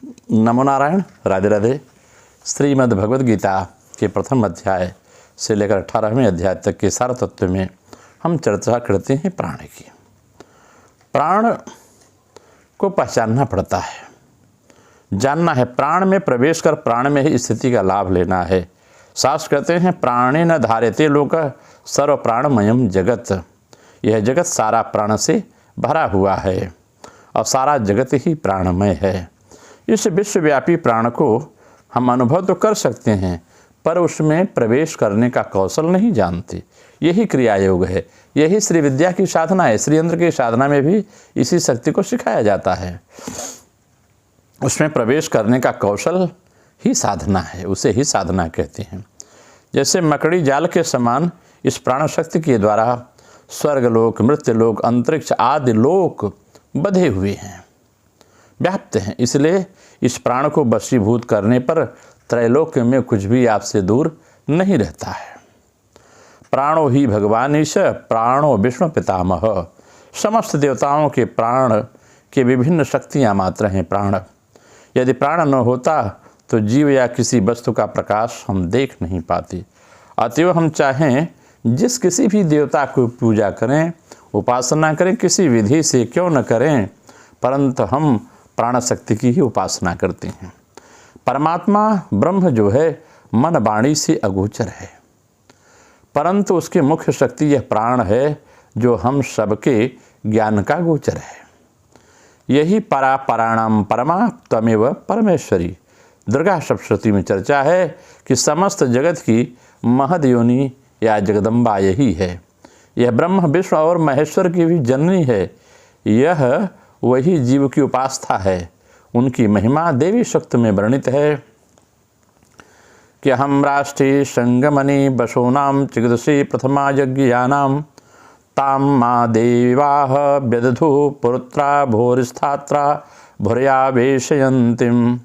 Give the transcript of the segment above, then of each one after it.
नमो नारायण, राधे राधे। श्रीमद् भगवद गीता के प्रथम अध्याय से लेकर 18वें अध्याय तक के सार तत्व में हम चर्चा करते हैं प्राण की। प्राण को पहचानना पड़ता है, जानना है। प्राण में प्रवेश कर प्राण में ही स्थिति का लाभ लेना है। शास्त्र कहते हैं प्राणे न धार्यते लोक सर्व प्राणमयम जगत। यह जगत सारा प्राण से भरा हुआ है और सारा जगत ही प्राणमय है। इस विश्वव्यापी प्राण को हम अनुभव तो कर सकते हैं, पर उसमें प्रवेश करने का कौशल नहीं जानते। यही क्रिया योग है, यही श्री विद्या की साधना है। श्री यंत्र की साधना में भी इसी शक्ति को सिखाया जाता है। उसमें प्रवेश करने का कौशल ही साधना है, उसे ही साधना कहते हैं। जैसे मकड़ी जाल के समान इस प्राण शक्ति के द्वारा स्वर्गलोक, मृत्युलोक, अंतरिक्ष आदि लोक बधे हुए हैं, व्याप्त हैं। इसलिए इस प्राण को वशीभूत करने पर त्रैलोक्य में कुछ भी आपसे दूर नहीं रहता है। प्राणो ही भगवान ईश प्राणो विष्णु पितामह। समस्त देवताओं के प्राण के विभिन्न शक्तियाँ मात्र हैं प्राण। यदि प्राण न होता तो जीव या किसी वस्तु का प्रकाश हम देख नहीं पाते। अतएव हम चाहें जिस किसी भी देवता को पूजा करें, उपासना करें, किसी विधि से क्यों न करें, परंतु हम प्राण शक्ति की ही उपासना करते हैं। परमात्मा ब्रह्म जो है मन वाणी से अगोचर है, परंतु उसकी मुख्य शक्ति यह प्राण है जो हम सबके ज्ञान का गोचर है। यही परा पराणाम परमा त्वमेव परमेश्वरी। दुर्गा सप्तशती में चर्चा है कि समस्त जगत की महद योनि या जगदम्बा यही है। यह ब्रह्म विष्णु और महेश्वर की भी जननी है। यह वही जीव की उपासना है। उनकी महिमा देवी शक्ति में वर्णित है कि हम राष्ट्रीय संगमनि बसोनाम चिकित्सी प्रथमा यज्ञयानाम ताम माँ देवाह व्यदधु पुत्रा भोरिस्थात्रा भुर्यावेशयन्तिम।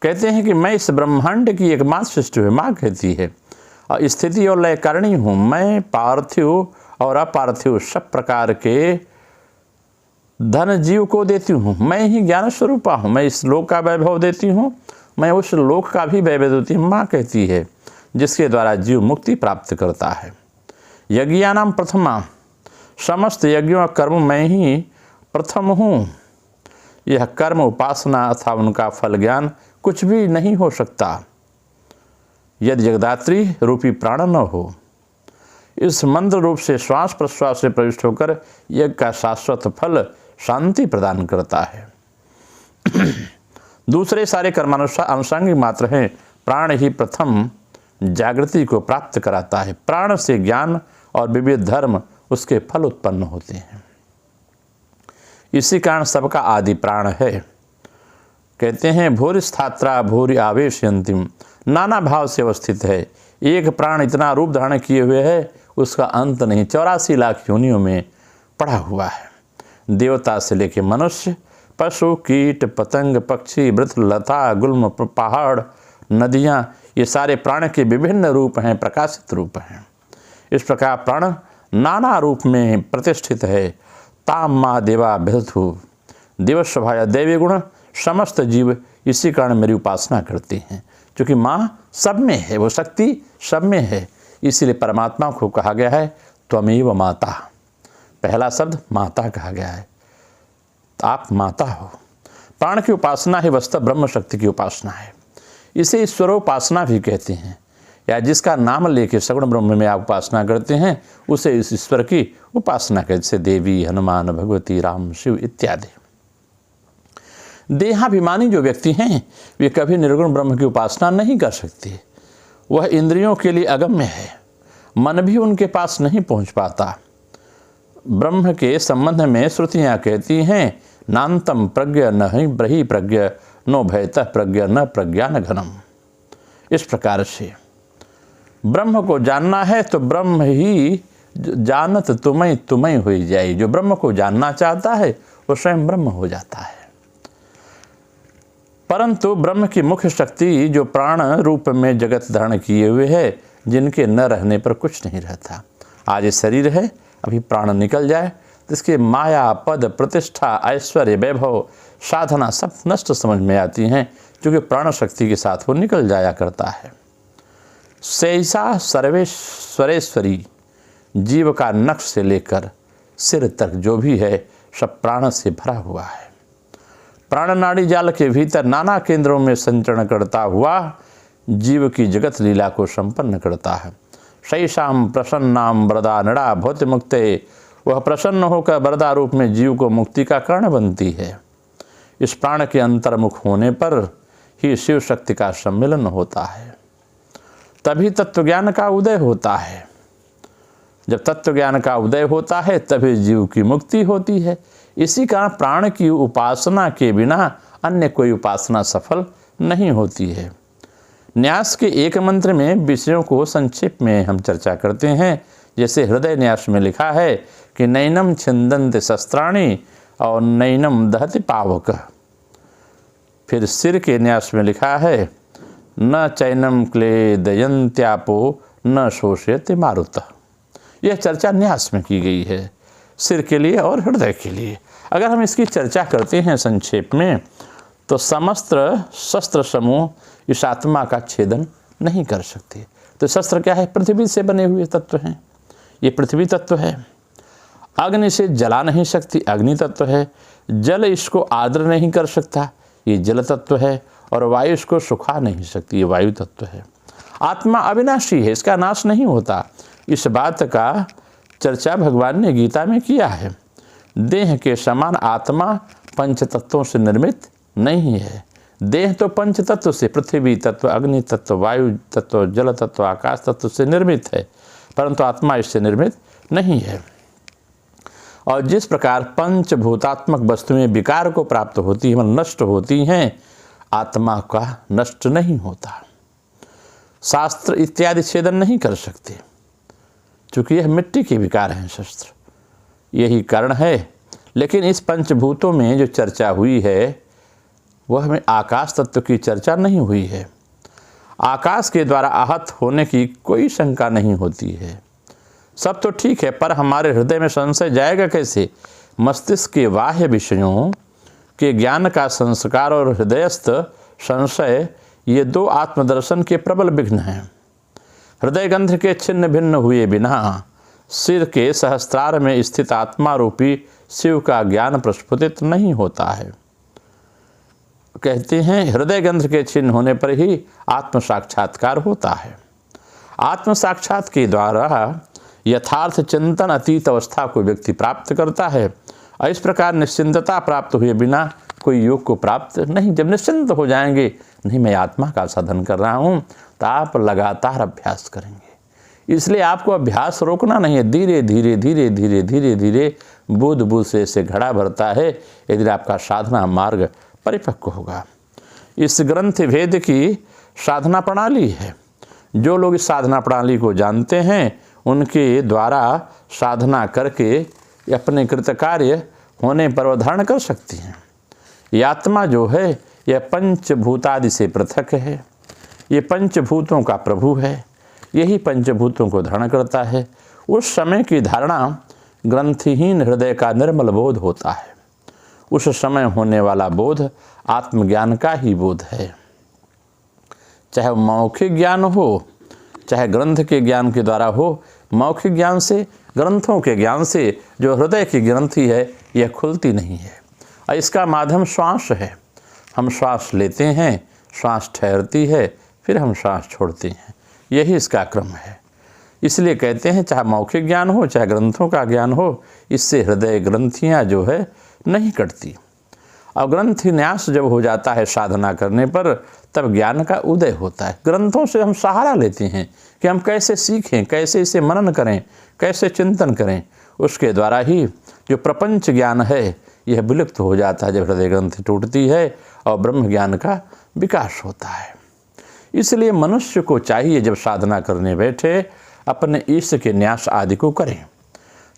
कहते हैं कि मैं इस ब्रह्मांड की एकमात्र सृष्टि हूँ। माँ कहती है और स्थिति और लयकारिणी हूँ। मैं पार्थिव और अपार्थिव सब प्रकार के धन जीव को देती हूँ। मैं ही ज्ञान स्वरूपा हूँ। मैं इस लोक का वैभव देती हूँ, मैं उस लोक का भी वैभव देती हूँ। माँ कहती है, जिसके द्वारा जीव मुक्ति प्राप्त करता है। यज्ञानाम प्रथमा, समस्त यज्ञों का कर्म मैं ही प्रथम हूँ। यह कर्म उपासना अथवा उनका फल ज्ञान कुछ भी नहीं हो सकता यदि जगदात्री रूपी प्राण न हो। इस मंत्र रूप से श्वास प्रश्वास से प्रविष्ट होकर यज्ञ का शाश्वत फल शांति प्रदान करता है। दूसरे सारे कर्मानुष्ठांगिक मात्र हैं। प्राण ही प्रथम जागृति को प्राप्त कराता है। प्राण से ज्ञान और विविध धर्म उसके फल उत्पन्न होते हैं। इसी कारण सबका आदि प्राण है। कहते हैं भूरि स्थात्रा भूरि आवेशयन्तिम। नाना भाव से अवस्थित है। एक प्राण इतना रूप धारण किए हुए है, उसका अंत नहीं। 84 लाख योनियों में पड़ा हुआ है। देवता से लेके मनुष्य, पशु, कीट, पतंग, पक्षी, वृक्ष, लता, गुल्म, पहाड़, नदियाँ, ये सारे प्राण के विभिन्न रूप हैं, प्रकाशित रूप हैं। इस प्रकार प्राण नाना रूप में प्रतिष्ठित है। ताम माँ देवा भेदु। देवस्वभाव दैवी गुण समस्त जीव इसी कारण मेरी उपासना करते हैं, क्योंकि माँ सब में है, वो शक्ति सब में है। इसीलिए परमात्मा को कहा गया है त्वमेव माता। पहला शब्द माता कहा गया है, आप माता हो। प्राण की उपासना ही वस्तु ब्रह्म शक्ति की उपासना है। इसे ईश्वरोपासना भी कहते हैं, या जिसका नाम लेके सगुण ब्रह्म में आप उपासना करते हैं उसे इस ईश्वर की उपासना कहते। जैसे देवी, हनुमान, भगवती, राम, शिव इत्यादि। देहाभिमानी जो व्यक्ति हैं वे कभी निर्गुण ब्रह्म की उपासना नहीं कर सकते। वह इंद्रियों के लिए अगम्य है, मन भी उनके पास नहीं पहुंच पाता। ब्रह्म के संबंध में श्रुतियाँ कहती हैं नान्तम प्रज्ञ न ही ब्रही प्रज्ञ नो भयतः प्रज्ञ न प्रज्ञान घनम। इस प्रकार से ब्रह्म को जानना है तो ब्रह्म ही जानत तुम्हें हो जाए। जो ब्रह्म को जानना चाहता है वो स्वयं ब्रह्म हो जाता है। परंतु ब्रह्म की मुख्य शक्ति जो प्राण रूप में जगत धारण किए हुए है, जिनके न रहने पर कुछ नहीं रहता। आज ये शरीर है, अभी प्राण निकल जाए जिसके माया, पद, प्रतिष्ठा, ऐश्वर्य, वैभव, साधना सब नष्ट समझ में आती हैं, क्योंकि प्राण शक्ति के साथ वो निकल जाया करता है। सहसा सर्वेश्वरेश्वरी जीव का नक्श से लेकर सिर तक जो भी है सब प्राण से भरा हुआ है। प्राण नाड़ी जाल के भीतर नाना केंद्रों में संचरण करता हुआ जीव की जगत लीला को संपन्न करता है। शैशाम प्रसन्नाम वरदा नड़ा भौत मुक्ते, वह प्रसन्न होकर वरदा रूप में जीव को मुक्ति का कारण बनती है। इस प्राण के अंतर्मुख होने पर ही शिव शक्ति का सम्मिलन होता है, तभी तत्वज्ञान का उदय होता है। जब तत्वज्ञान का उदय होता है तभी जीव की मुक्ति होती है। इसी कारण प्राण की उपासना के बिना अन्य कोई उपासना सफल नहीं होती है। न्यास के एक मंत्र में विषयों को संक्षेप में हम चर्चा करते हैं। जैसे हृदय न्यास में लिखा है कि नैनम छिंदन्ति शस्त्राणि और नैनम दहति पावक। फिर सिर के न्यास में लिखा है न चैनम क्लेदयन्त्यापो न शोषयति मारुतः। यह चर्चा न्यास में की गई है, सिर के लिए और हृदय के लिए। अगर हम इसकी चर्चा करते हैं संक्षेप में, तो समस्त शस्त्र समूह इस आत्मा का छेदन नहीं कर सकते। तो शस्त्र क्या है? पृथ्वी से बने हुए तत्व हैं। ये पृथ्वी तत्व है। अग्नि से जला नहीं सकती, अग्नि तत्व है। जल इसको आर्द्र नहीं कर सकता, ये जल तत्व है। और वायु इसको सुखा नहीं सकती, ये वायु तत्व है। आत्मा अविनाशी है, इसका नाश नहीं होता। इस बात का चर्चा भगवान ने गीता में किया है। देह के समान आत्मा पंच तत्वों से निर्मित नहीं है। देह तो पंच तत्व से, पृथ्वी तत्व, अग्नि तत्व, वायु तत्व, जल तत्व, आकाश तत्व से निर्मित है, परंतु आत्मा इससे निर्मित नहीं है। और जिस प्रकार पंचभूतात्मक वस्तुएं विकार को प्राप्त होती हैं, नष्ट होती हैं, आत्मा का नष्ट नहीं होता। शास्त्र इत्यादि छेदन नहीं कर सकते, क्योंकि यह मिट्टी के विकार हैं शस्त्र, यही कारण है। लेकिन इस पंचभूतों में जो चर्चा हुई है वह में आकाश तत्व की चर्चा नहीं हुई है। आकाश के द्वारा आहत होने की कोई शंका नहीं होती है। सब तो ठीक है, पर हमारे हृदय में संशय जाएगा कैसे? मस्तिष्क के बाह्य विषयों के ज्ञान का संस्कार और हृदयस्थ संशय, ये दो आत्मदर्शन के प्रबल विघ्न हैं। हृदय ग्रंथ के छिन्न भिन्न हुए बिना सिर के सहस्त्रार में स्थित आत्मा रूपी शिव का ज्ञान प्रस्फुटित नहीं होता है। कहते हैं हृदय ग्रंथ के छिन्न होने पर ही आत्म साक्षात्कार होता है। आत्म साक्षात के द्वारा यथार्थ चिंतन अतीत अवस्था को व्यक्ति प्राप्त करता है। और इस प्रकार निश्चिंतता प्राप्त हुए बिना कोई योग को प्राप्त नहीं। जब निश्चिंत हो जाएंगे, नहीं मैं आत्मा का साधन कर रहा हूँ, तो आप लगातार अभ्यास करेंगे। इसलिए आपको अभ्यास रोकना नहीं है। धीरे धीरे धीरे धीरे धीरे धीरे बूंद बूंद से घड़ा भरता है, यदि आपका साधना मार्ग परिपक्व होगा। इस ग्रंथ भेद की साधना प्रणाली है। जो लोग इस साधना प्रणाली को जानते हैं, उनके द्वारा साधना करके अपने कृतकार्य होने पर वो धारण कर सकती हैं। ये आत्मा जो है यह पंचभूतादि से पृथक है। ये पंचभूतों का प्रभु है, यही पंचभूतों को धारण करता है। उस समय की धारणा ग्रंथहीन हृदय का निर्मल बोध होता है। उस समय होने वाला बोध आत्मज्ञान का ही बोध है। चाहे मौखिक ज्ञान हो, चाहे ग्रंथ के ज्ञान के द्वारा हो। मौखिक ज्ञान से, ग्रंथों के ज्ञान से जो हृदय की ग्रंथि है यह खुलती नहीं है। और इसका माध्यम श्वास है। हम श्वास लेते हैं, श्वास ठहरती है, फिर हम श्वास छोड़ते हैं, यही इसका क्रम है। इसलिए कहते हैं चाहे मौखिक ज्ञान हो, चाहे ग्रंथों का ज्ञान हो, इससे हृदय ग्रंथियाँ जो है नहीं कटती। और ग्रंथि न्यास जब हो जाता है साधना करने पर, तब ज्ञान का उदय होता है। ग्रंथों से हम सहारा लेते हैं कि हम कैसे सीखें, कैसे इसे मनन करें, कैसे चिंतन करें। उसके द्वारा ही जो प्रपंच ज्ञान है यह विलुप्त हो जाता है। जब हृदय ग्रंथि टूटती है और ब्रह्म ज्ञान का विकास होता है। इसलिए मनुष्य को चाहिए जब साधना करने बैठे, अपने ईश के न्यास आदि को करें।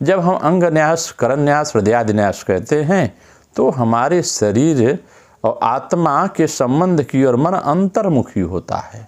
जब हम अंग न्यास, करण न्यास, हृदयादि न्यास कहते हैं, तो हमारे शरीर और आत्मा के संबंध की ओर मन अंतर्मुखी होता है।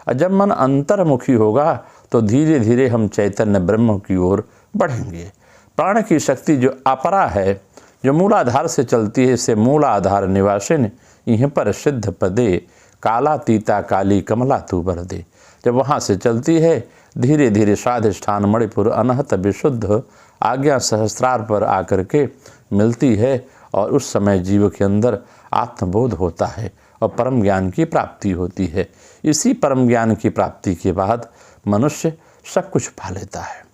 और जब मन अंतर्मुखी होगा तो धीरे धीरे हम चैतन्य ब्रह्म की ओर बढ़ेंगे। प्राण की शक्ति जो अपरा है, जो मूलाधार से चलती है, इसे मूलाधार निवासिन यहीं पर सिद्ध पदे, काला तीता काली कमला तू बर दे। जब वहाँ से चलती है धीरे धीरे स्वाधिष्ठान मणिपुर अनहत विशुद्ध आज्ञा सहस्त्रार पर आकर के मिलती है और उस समय जीव के अंदर आत्मबोध होता है और परम ज्ञान की प्राप्ति होती है। इसी परम ज्ञान की प्राप्ति के बाद मनुष्य सब कुछ पा लेता है।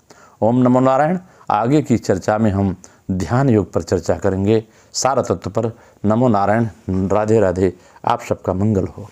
ओम नमो नारायण। आगे की चर्चा में हम ध्यान योग पर चर्चा करेंगे, सार तत्व पर। नमो नारायण। राधे राधे। आप सबका मंगल हो।